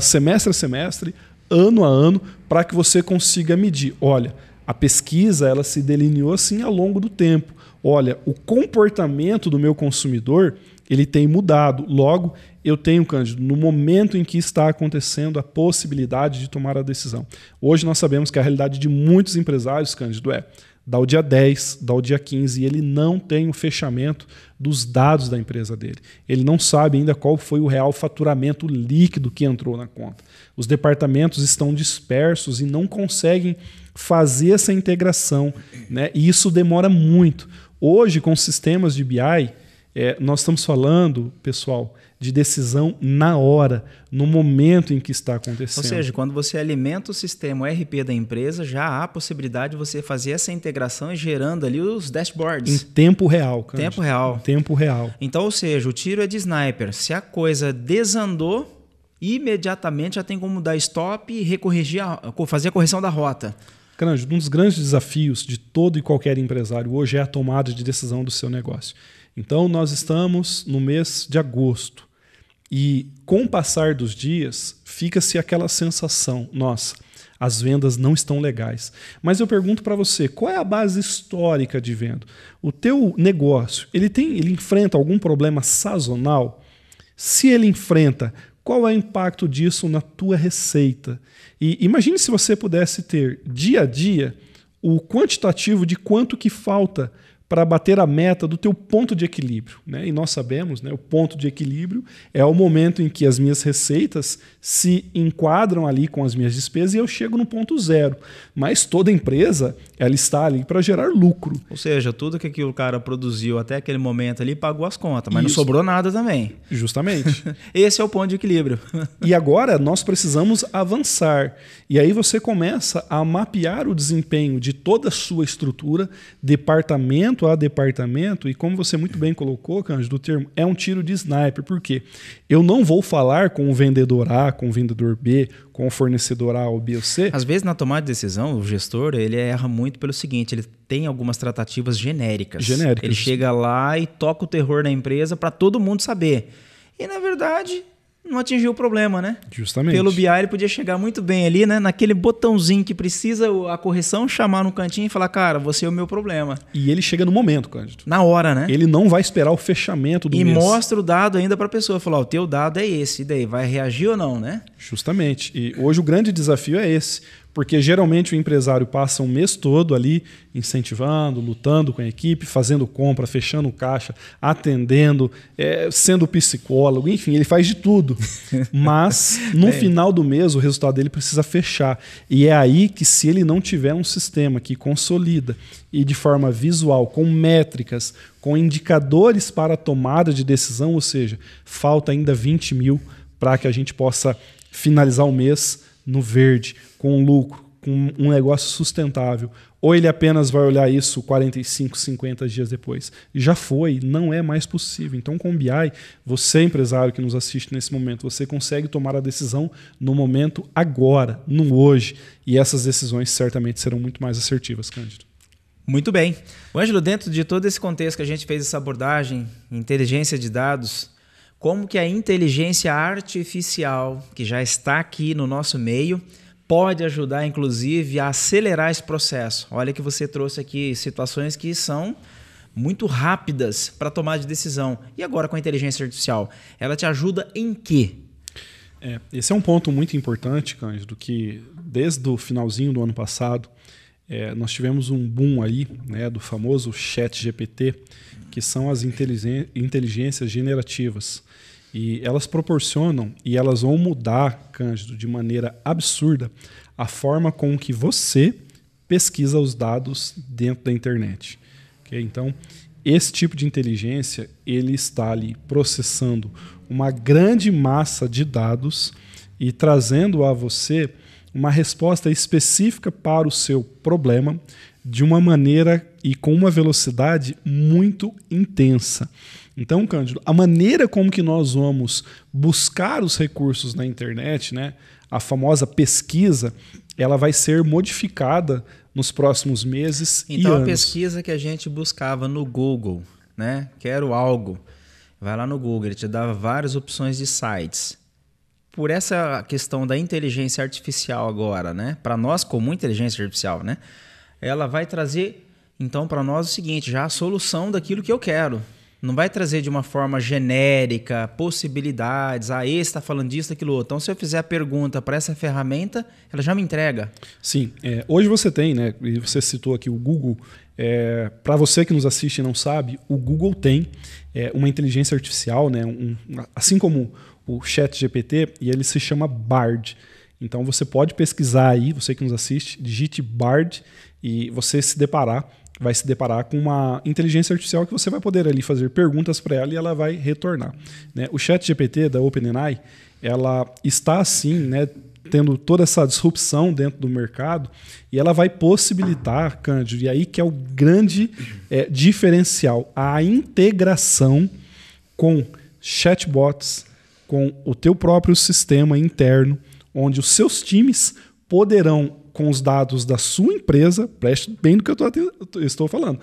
semestre a semestre, ano a ano, para que você consiga medir. Olha, a pesquisa ela se delineou assim ao longo do tempo. Olha, o comportamento do meu consumidor ele tem mudado. Logo, eu tenho, Cândido, no momento em que está acontecendo a possibilidade de tomar a decisão. Hoje nós sabemos que a realidade de muitos empresários, Cândido, dá o dia 10, dá o dia 15 e ele não tem o fechamento dos dados da empresa dele. Ele não sabe ainda qual foi o real faturamento líquido que entrou na conta. Os departamentos estão dispersos e não conseguem fazer essa integração, né? E isso demora muito. Hoje, com sistemas de BI, nós estamos falando, pessoal, de decisão na hora, no momento em que está acontecendo. Ou seja, quando você alimenta o sistema, o ERP da empresa, já há a possibilidade de você fazer essa integração e gerando ali os dashboards. Em tempo real, Cândido. Tempo real. Em tempo real. Então, ou seja, o tiro é de sniper. Se a coisa desandou, imediatamente já tem como dar stop e fazer a correção da rota. Cândido, um dos grandes desafios de todo e qualquer empresário hoje é a tomada de decisão do seu negócio. Então, nós estamos no mês de agosto e, com o passar dos dias, fica-se aquela sensação, nossa, as vendas não estão legais. Mas eu pergunto para você, qual é a base histórica de venda? O teu negócio, ele enfrenta algum problema sazonal? Se ele enfrenta, qual é o impacto disso na tua receita? E imagine se você pudesse ter dia a dia o quantitativo de quanto que falta para bater a meta do teu ponto de equilíbrio, né? E nós sabemos, né, o ponto de equilíbrio é o momento em que as minhas receitas se enquadram ali com as minhas despesas e eu chego no ponto zero. Mas toda empresa, ela está ali para gerar lucro. Ou seja, tudo que o cara produziu até aquele momento ali pagou as contas, mas não sobrou nada também. Justamente. Esse é o ponto de equilíbrio. E agora nós precisamos avançar. E aí você começa a mapear o desempenho de toda a sua estrutura, departamento a departamento, e como você muito bem colocou, Cândido, o termo é um tiro de sniper. Por quê? Eu não vou falar com o vendedor A, com o vendedor B, com o fornecedor A ou B ou C. Às vezes, na tomada de decisão, o gestor ele erra muito pelo seguinte, ele tem algumas tratativas genéricas. Ele chega lá e toca o terror na empresa para todo mundo saber. E, na verdade, não atingiu o problema, né? Justamente. Pelo BI ele podia chegar muito bem ali, né? Naquele botãozinho que precisa a correção, chamar no cantinho e falar, cara, você é o meu problema. E ele chega no momento, Cândido. Na hora, né? Ele não vai esperar o fechamento do mês. E mostra o dado ainda para a pessoa. Falar, o teu dado é esse. E daí, vai reagir ou não, né? Justamente. E hoje o grande desafio é esse. Porque geralmente o empresário passa um mês todo ali incentivando, lutando com a equipe, fazendo compra, fechando caixa, atendendo, sendo psicólogo, enfim, ele faz de tudo. Mas no final do mês o resultado dele precisa fechar. E é aí que, se ele não tiver um sistema que consolida e de forma visual, com métricas, com indicadores para a tomada de decisão, ou seja, falta ainda 20 mil para que a gente possa finalizar o mês no verde, com lucro, com um negócio sustentável. Ou ele apenas vai olhar isso 45, 50 dias depois. Já foi, não é mais possível. Então, com o BI, você, empresário que nos assiste nesse momento, você consegue tomar a decisão no momento agora, no hoje. E essas decisões certamente serão muito mais assertivas, Cândido. Muito bem. Ângelo, dentro de todo esse contexto que a gente fez essa abordagem, inteligência de dados, como que a inteligência artificial, que já está aqui no nosso meio, pode ajudar, inclusive, a acelerar esse processo? Olha que você trouxe aqui situações que são muito rápidas para tomar de decisão. E agora com a inteligência artificial, ela te ajuda em quê? Esse é um ponto muito importante, Cândido, que desde o finalzinho do ano passado, nós tivemos um boom aí, né, do famoso ChatGPT, que são as inteligências generativas. E elas proporcionam e elas vão mudar, Cândido, de maneira absurda a forma com que você pesquisa os dados dentro da internet. Okay? Então, esse tipo de inteligência ele está ali processando uma grande massa de dados e trazendo a você uma resposta específica para o seu problema de uma maneira e com uma velocidade muito intensa. Então, Cândido, a maneira como que nós vamos buscar os recursos na internet, né, a famosa pesquisa, ela vai ser modificada nos próximos meses e anos. Então, a pesquisa que a gente buscava no Google, né, quero algo, vai lá no Google, ele te dava várias opções de sites. Por essa questão da inteligência artificial agora, né, para nós como inteligência artificial, né, ela vai trazer, então, para nós o seguinte, já a solução daquilo que eu quero. Não vai trazer de uma forma genérica, possibilidades, esse está falando disso, daquilo outro. Então, se eu fizer a pergunta para essa ferramenta, ela já me entrega. Sim. Hoje você tem, né, e você citou aqui o Google, para você que nos assiste e não sabe, o Google tem uma inteligência artificial, né, assim como o ChatGPT, e ele se chama Bard. Então, você pode pesquisar aí, você que nos assiste, digite Bard e você vai se deparar com uma inteligência artificial que você vai poder ali fazer perguntas para ela e ela vai retornar. Né? O ChatGPT da OpenAI, ela está assim, né, tendo toda essa disrupção dentro do mercado e ela vai possibilitar, Cândido, e aí que é o grande diferencial, a integração com chatbots, com o teu próprio sistema interno, onde os seus times poderão, com os dados da sua empresa, preste bem no que eu estou falando,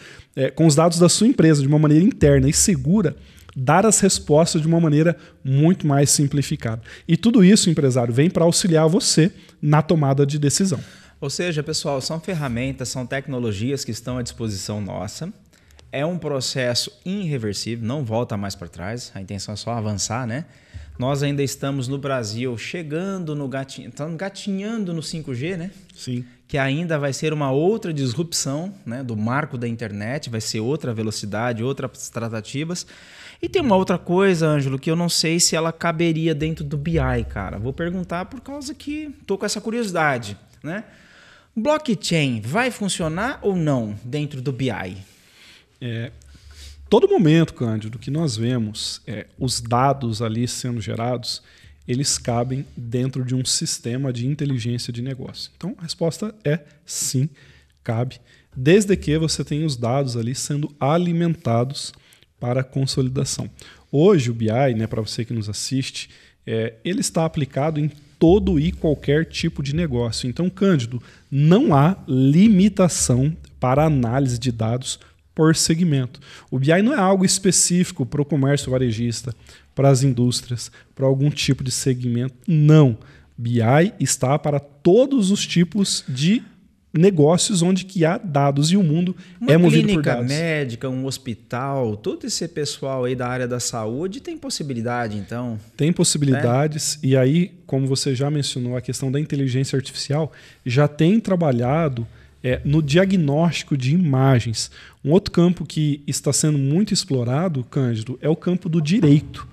com os dados da sua empresa de uma maneira interna e segura, dar as respostas de uma maneira muito mais simplificada. E tudo isso, empresário, vem para auxiliar você na tomada de decisão. Ou seja, pessoal, são ferramentas, são tecnologias que estão à disposição nossa. É um processo irreversível, não volta mais para trás, a intenção é só avançar, né? Nós ainda estamos no Brasil chegando no gatinhando no 5G, né? Sim. Que ainda vai ser uma outra disrupção, né, do marco da internet, vai ser outra velocidade, outras tratativas. E tem uma outra coisa, Ângelo, que eu não sei se ela caberia dentro do BI, cara. Vou perguntar por causa que estou com essa curiosidade, né? Blockchain vai funcionar ou não dentro do BI? Todo momento, Cândido, que nós vemos os dados ali sendo gerados, eles cabem dentro de um sistema de inteligência de negócio. Então, a resposta é sim, cabe, desde que você tenha os dados ali sendo alimentados para a consolidação. Hoje, o BI, né, para você que nos assiste, ele está aplicado em todo e qualquer tipo de negócio. Então, Cândido, não há limitação para análise de dados por segmento. O BI não é algo específico para o comércio varejista, para as indústrias, para algum tipo de segmento. Não. BI está para todos os tipos de negócios onde que há dados e o mundo é movido por dados. Uma clínica médica, um hospital, todo esse pessoal aí da área da saúde tem possibilidade, então? Tem possibilidades, e aí, como você já mencionou, a questão da inteligência artificial já tem trabalhado no diagnóstico de imagens. Um outro campo que está sendo muito explorado, Cândido, é o campo do direito.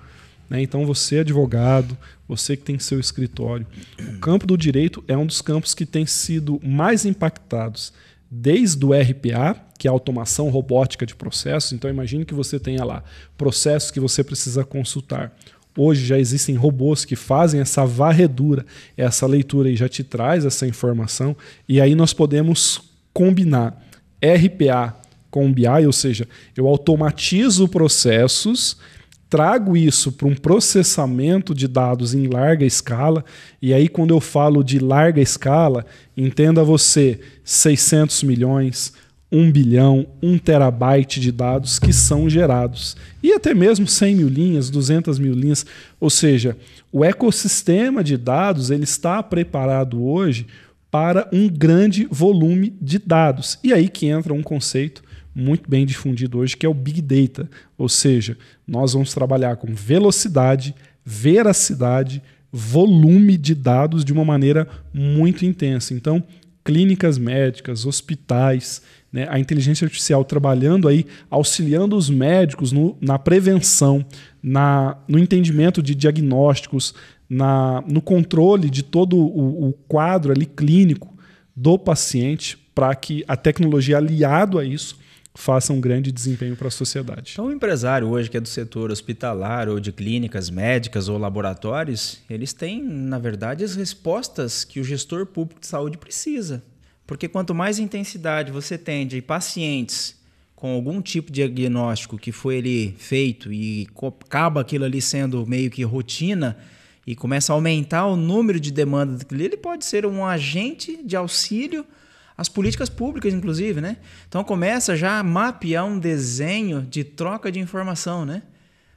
Né? Então, você, advogado, você que tem seu escritório, o campo do direito é um dos campos que tem sido mais impactados, desde o RPA, que é a automação robótica de processos. Então, imagine que você tenha lá processos que você precisa consultar. Hoje já existem robôs que fazem essa varredura, essa leitura e já te traz essa informação. E aí nós podemos combinar RPA com BI, ou seja, eu automatizo processos, trago isso para um processamento de dados em larga escala. E aí quando eu falo de larga escala, entenda você 600 milhões, 1 bilhão, 1 terabyte de dados que são gerados. E até mesmo 100 mil linhas, 200 mil linhas. Ou seja, o ecossistema de dados ele está preparado hoje para um grande volume de dados. E aí que entra um conceito muito bem difundido hoje, que é o Big Data. Ou seja, nós vamos trabalhar com velocidade, veracidade, volume de dados de uma maneira muito intensa. Então, clínicas médicas, hospitais, né, a inteligência artificial trabalhando aí, auxiliando os médicos na prevenção, no entendimento de diagnósticos, no controle de todo o quadro ali clínico do paciente, para que a tecnologia aliado a isso faça um grande desempenho para a sociedade. Então, o empresário hoje que é do setor hospitalar ou de clínicas médicas ou laboratórios, eles têm, na verdade, as respostas que o gestor público de saúde precisa. Porque quanto mais intensidade você tem de pacientes com algum tipo de diagnóstico que foi ali feito e acaba aquilo ali sendo meio que rotina e começa a aumentar o número de demanda daquilo, ele pode ser um agente de auxílio às políticas públicas, inclusive, né? Então começa já a mapear um desenho de troca de informação, né?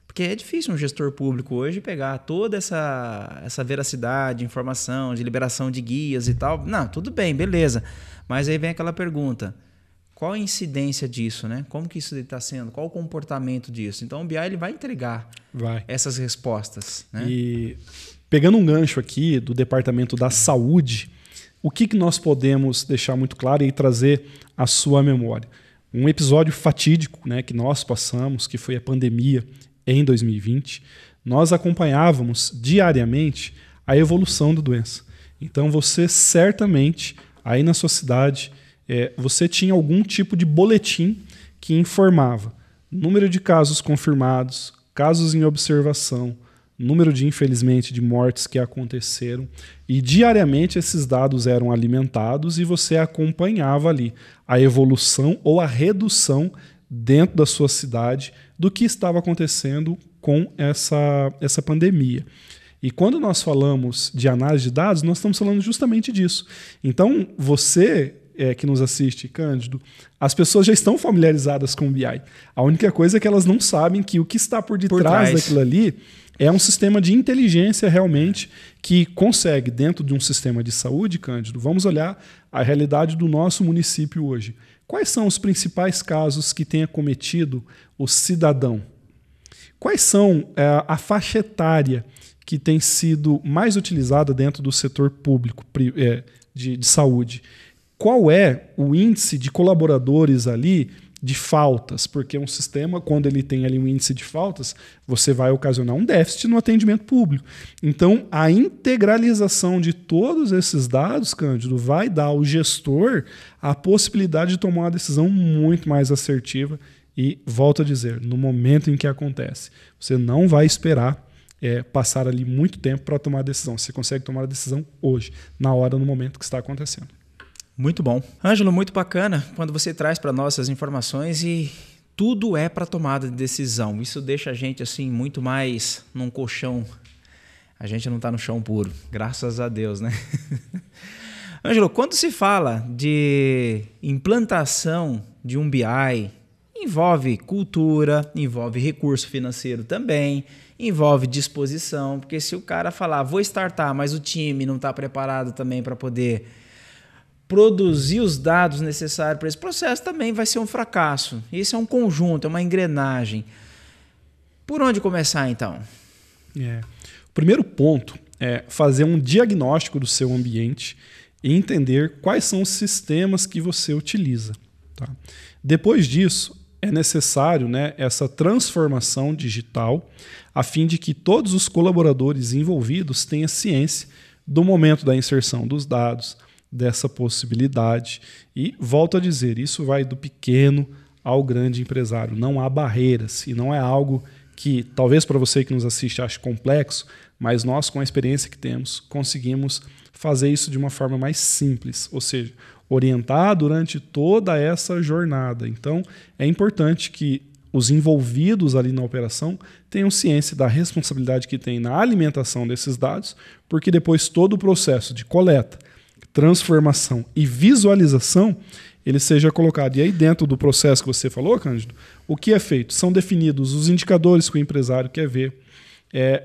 Porque é difícil um gestor público hoje pegar toda essa veracidade de informação, de liberação de guias e tal. Não, tudo bem, beleza. Mas aí vem aquela pergunta, qual a incidência disso, né? Como que isso está sendo? Qual o comportamento disso? Então o BI ele vai entregar essas respostas. Né? E pegando um gancho aqui do Departamento da Saúde, o que nós podemos deixar muito claro e trazer à sua memória? Um episódio fatídico, né, que nós passamos, que foi a pandemia em 2020, nós acompanhávamos diariamente a evolução da doença. Então você certamente, aí na sua cidade, você tinha algum tipo de boletim que informava número de casos confirmados, casos em observação, número de, infelizmente, de mortes que aconteceram, e diariamente esses dados eram alimentados e você acompanhava ali a evolução ou a redução dentro da sua cidade do que estava acontecendo com essa pandemia. E quando nós falamos de análise de dados, nós estamos falando justamente disso. Então, você que nos assiste, Cândido, as pessoas já estão familiarizadas com o BI. A única coisa é que elas não sabem que o que está por trás daquilo ali é um sistema de inteligência realmente que consegue, dentro de um sistema de saúde, Cândido, vamos olhar a realidade do nosso município hoje. Quais são os principais casos que tem acometido o cidadão? quais são a faixa etária que tem sido mais utilizada dentro do setor público de saúde? Qual é o índice de colaboradores ali de faltas? Porque um sistema, quando ele tem ali um índice de faltas, você vai ocasionar um déficit no atendimento público. Então, a integralização de todos esses dados, Cândido, vai dar ao gestor a possibilidade de tomar uma decisão muito mais assertiva. E, volto a dizer, no momento em que acontece, você não vai esperar passar ali muito tempo para tomar a decisão. Você consegue tomar a decisão hoje, na hora, no momento que está acontecendo. Muito bom. Ângelo, muito bacana quando você traz para nós essas informações e tudo é para tomada de decisão. Isso deixa a gente assim muito mais num colchão. A gente não está no chão puro, graças a Deus, né? Ângelo, quando se fala de implantação de um BI, envolve cultura, envolve recurso financeiro também, envolve disposição, porque se o cara falar, vou startar, mas o time não está preparado também para poder produzir os dados necessários para esse processo, também vai ser um fracasso. Isso é um conjunto, é uma engrenagem. Por onde começar, então? O primeiro ponto é fazer um diagnóstico do seu ambiente e entender quais são os sistemas que você utiliza. Tá? Depois disso, é necessário, essa transformação digital a fim de que todos os colaboradores envolvidos tenham ciência do momento da inserção dos dados, dessa possibilidade. E, volto a dizer, isso vai do pequeno ao grande empresário. Não há barreiras e não é algo que, talvez para você que nos assiste ache complexo, mas nós, com a experiência que temos, conseguimos fazer isso de uma forma mais simples, ou seja, orientar durante toda essa jornada. Então, é importante que os envolvidos ali na operação tenham ciência da responsabilidade que tem na alimentação desses dados, porque depois todo o processo de coleta, transformação e visualização, ele seja colocado. E aí dentro do processo que você falou, Cândido, o que é feito? São definidos os indicadores que o empresário quer ver,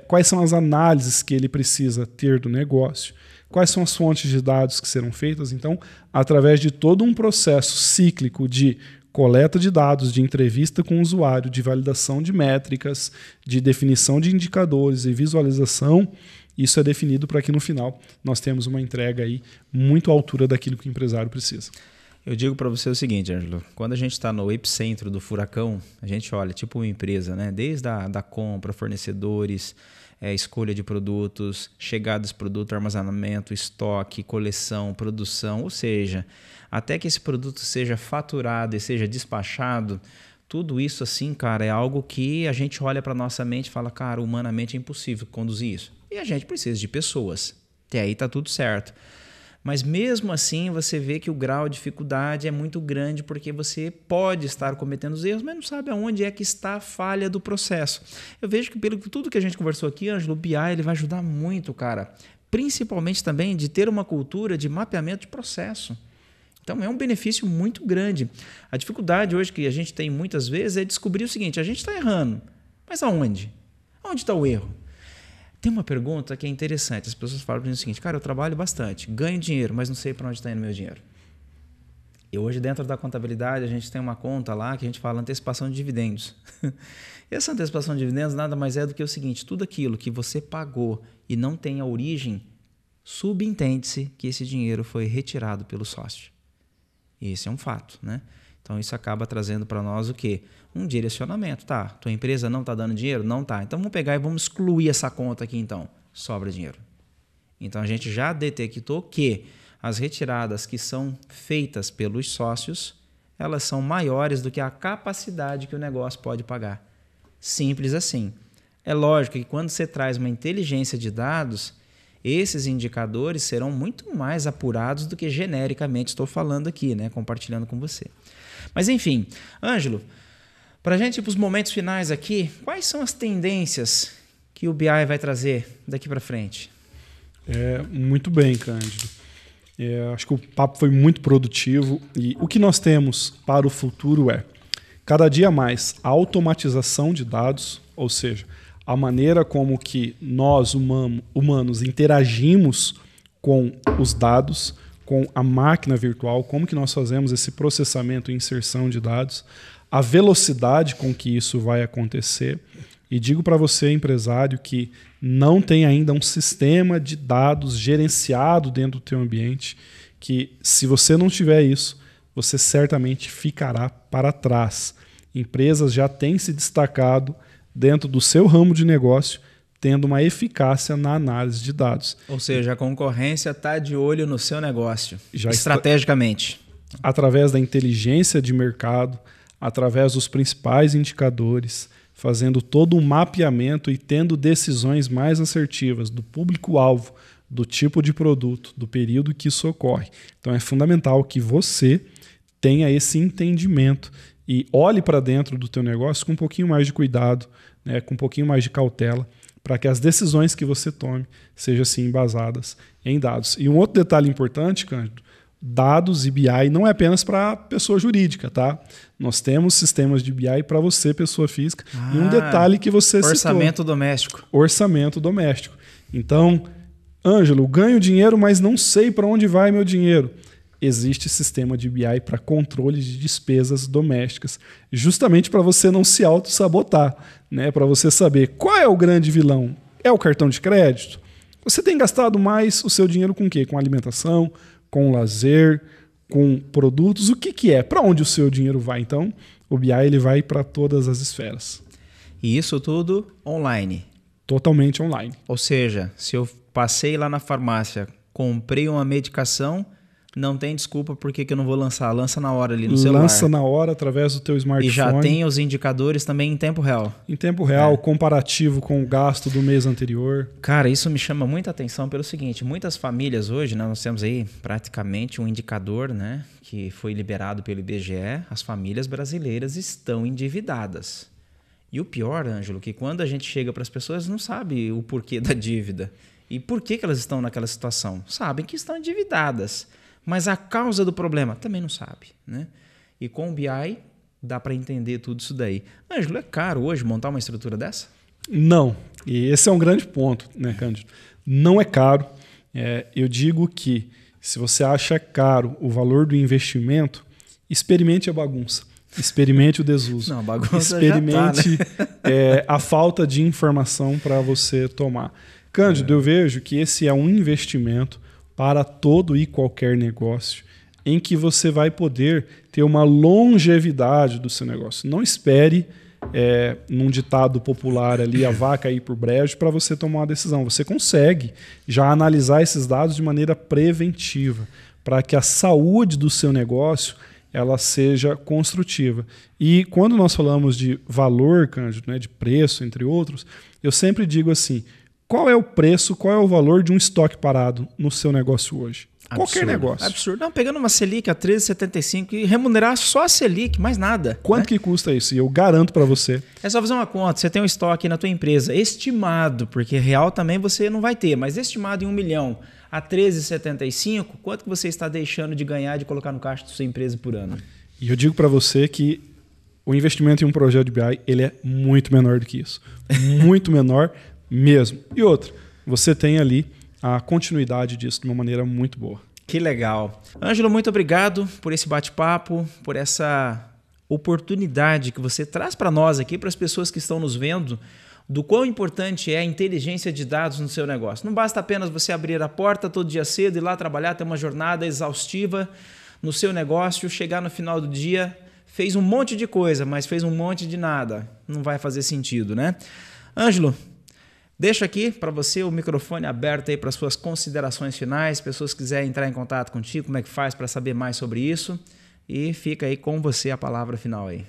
quais são as análises que ele precisa ter do negócio, quais são as fontes de dados que serão feitas. Então, através de todo um processo cíclico de coleta de dados, de entrevista com o usuário, de validação de métricas, de definição de indicadores e visualização, isso é definido para que no final nós temos uma entrega aí muito à altura daquilo que o empresário precisa. Eu digo para você o seguinte, Ângelo, quando a gente está no epicentro do furacão, a gente olha tipo uma empresa, desde a compra, fornecedores, escolha de produtos, chegada desse produto, armazenamento, estoque, coleção, produção, ou seja, até que esse produto seja faturado e seja despachado, tudo isso assim, cara, é algo que a gente olha para nossa mente e fala, cara, humanamente é impossível conduzir isso. E a gente precisa de pessoas. Até aí tá tudo certo. Mas mesmo assim você vê que o grau de dificuldade é muito grande porque você pode estar cometendo os erros, mas não sabe aonde é que está a falha do processo. Eu vejo que pelo tudo que a gente conversou aqui, Ângelo, o BI ele vai ajudar muito, cara. Principalmente também de ter uma cultura de mapeamento de processo. Então é um benefício muito grande. A dificuldade hoje que a gente tem muitas vezes é descobrir o seguinte, a gente está errando, mas aonde? Onde está o erro? Tem uma pergunta que é interessante. As pessoas falam para mim o seguinte, cara, eu trabalho bastante, ganho dinheiro, mas não sei para onde está indo meu dinheiro. E hoje dentro da contabilidade a gente tem uma conta lá que a gente fala antecipação de dividendos. E essa antecipação de dividendos nada mais é do que o seguinte, tudo aquilo que você pagou e não tem a origem, subentende-se que esse dinheiro foi retirado pelo sócio. E esse é um fato, Então isso acaba trazendo para nós o quê? Um direcionamento. Tá, tua empresa não está dando dinheiro? Não está. Então vamos pegar e vamos excluir essa conta aqui então. Sobra dinheiro. Então a gente já detectou que as retiradas que são feitas pelos sócios, elas são maiores do que a capacidade que o negócio pode pagar. Simples assim. É lógico que quando você traz uma inteligência de dados, esses indicadores serão muito mais apurados do que genericamente estou falando aqui, compartilhando com você. Mas enfim, Ângelo, para a gente ir para os momentos finais aqui, quais são as tendências que o BI vai trazer daqui para frente? Muito bem, Cândido. Acho que o papo foi muito produtivo e o que nós temos para o futuro é, cada dia mais, a automatização de dados, ou seja, a maneira como que nós, humanos, interagimos com os dados, com a máquina virtual, como que nós fazemos esse processamento e inserção de dados, a velocidade com que isso vai acontecer E digo para você, empresário, que não tem ainda um sistema de dados gerenciado dentro do teu ambiente, que se você não tiver isso, você certamente ficará para trás. Empresas já têm se destacado dentro do seu ramo de negócio, tendo uma eficácia na análise de dados. Ou seja, a concorrência está de olho no seu negócio, Já estrategicamente. Através da inteligência de mercado, através dos principais indicadores, fazendo todo um mapeamento e tendo decisões mais assertivas do público-alvo, do tipo de produto, do período que isso ocorre. Então é fundamental que você tenha esse entendimento e olhe para dentro do teu negócio com um pouquinho mais de cuidado, né, com um pouquinho mais de cautela, para que as decisões que você tome sejam assim embasadas em dados. E um outro detalhe importante, Cândido, dados e BI não é apenas para pessoa jurídica, tá? Nós temos sistemas de BI para você, pessoa física. E um detalhe que você orçamento citou. doméstico. Orçamento doméstico. Então, Ângelo, ganho dinheiro, mas não sei para onde vai meu dinheiro. Existe sistema de BI para controle de despesas domésticas, justamente para você não se auto-sabotar, né? Para você saber qual é o grande vilão. É o cartão de crédito? Você tem gastado mais o seu dinheiro com o quê? Com alimentação, com lazer, com produtos? O que é? Para onde o seu dinheiro vai? Então, o BI ele vai para todas as esferas. E isso tudo online? Totalmente online. Ou seja, se eu passei lá na farmácia, comprei uma medicação, não tem desculpa por que eu não vou lançar. Lança na hora ali no celular. Lança na hora através do teu smartphone. E já tem os indicadores também em tempo real. Em tempo real, comparativo com o gasto do mês anterior. Cara, isso me chama muita atenção pelo seguinte, muitas famílias hoje, né, nós temos aí praticamente um indicador, né, que foi liberado pelo IBGE, as famílias brasileiras estão endividadas. E o pior, Ângelo, que quando a gente chega para as pessoas, não sabe o porquê da dívida. E por que elas estão naquela situação? Sabem que estão endividadas. Mas a causa do problema também não sabe, né? E com o BI dá para entender tudo isso daí. Ângelo, é caro hoje montar uma estrutura dessa? Não. E esse é um grande ponto, né, Cândido? Não é caro. Eu digo que se você acha caro o valor do investimento, experimente a bagunça. Experimente o desuso. Não, a bagunça experimente já tá, né? A falta de informação para você tomar. Cândido, eu vejo que esse é um investimento para todo e qualquer negócio, em que você vai poder ter uma longevidade do seu negócio. Não espere, num ditado popular ali, a vaca ir por brejo para você tomar uma decisão. Você consegue já analisar esses dados de maneira preventiva, para que a saúde do seu negócio ela seja construtiva. E quando nós falamos de valor, Cândido, né, de preço, entre outros, eu sempre digo assim, qual é o preço, qual é o valor de um estoque parado no seu negócio hoje? Absurdo, qualquer negócio. Absurdo. Não, pegando uma Selic a 13,75 e remunerar só a Selic, mais nada. Quanto que custa isso? E eu garanto para você. É só fazer uma conta. Você tem um estoque na tua empresa estimado, porque real também você não vai ter, mas estimado em 1 milhão a 13,75, quanto que você está deixando de ganhar de colocar no caixa da sua empresa por ano? E eu digo para você que o investimento em um projeto de BI ele é muito menor do que isso. Muito menor mesmo. E outra, você tem ali a continuidade disso de uma maneira muito boa. Que legal. Ângelo, muito obrigado por esse bate-papo, por essa oportunidade que você traz para nós aqui, para as pessoas que estão nos vendo, do quão importante é a inteligência de dados no seu negócio. Não basta apenas você abrir a porta todo dia cedo, ir lá trabalhar, ter uma jornada exaustiva no seu negócio, chegar no final do dia, fez um monte de coisa, mas fez um monte de nada. Não vai fazer sentido, né? Ângelo, deixo aqui para você o microfone aberto aí para as suas considerações finais. Pessoas que quiserem entrar em contato contigo, como é que faz para saber mais sobre isso? E fica aí com você a palavra final aí.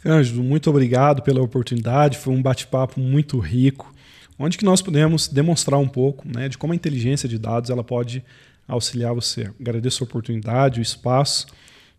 Cândido, muito obrigado pela oportunidade. Foi um bate-papo muito rico, onde que nós pudemos demonstrar um pouco, né, de como a inteligência de dados ela pode auxiliar você. Agradeço a oportunidade, o espaço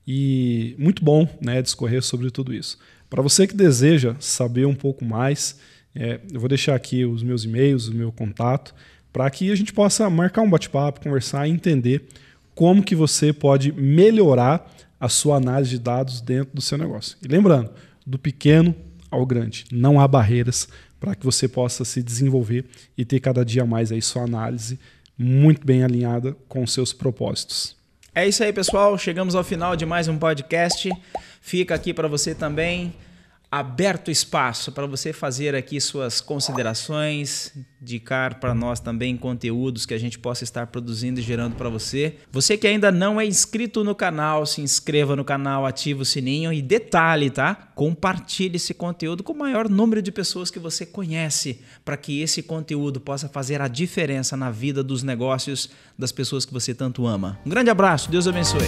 e muito bom, né, discorrer sobre tudo isso. Para você que deseja saber um pouco mais, eu vou deixar aqui os meus e-mails, o meu contato, para que a gente possa marcar um bate-papo, conversar e entender como que você pode melhorar a sua análise de dados dentro do seu negócio. E lembrando, do pequeno ao grande, não há barreiras para que você possa se desenvolver e ter cada dia mais aí sua análise muito bem alinhada com os seus propósitos. É isso aí, pessoal. Chegamos ao final de mais um podcast. Fica aqui para você também aberto espaço para você fazer aqui suas considerações, indicar para nós também conteúdos que a gente possa estar produzindo e gerando para você. Você que ainda não é inscrito no canal, se inscreva no canal, ative o sininho e detalhe, tá? Compartilhe esse conteúdo com o maior número de pessoas que você conhece, para que esse conteúdo possa fazer a diferença na vida dos negócios das pessoas que você tanto ama. Um grande abraço, Deus abençoe.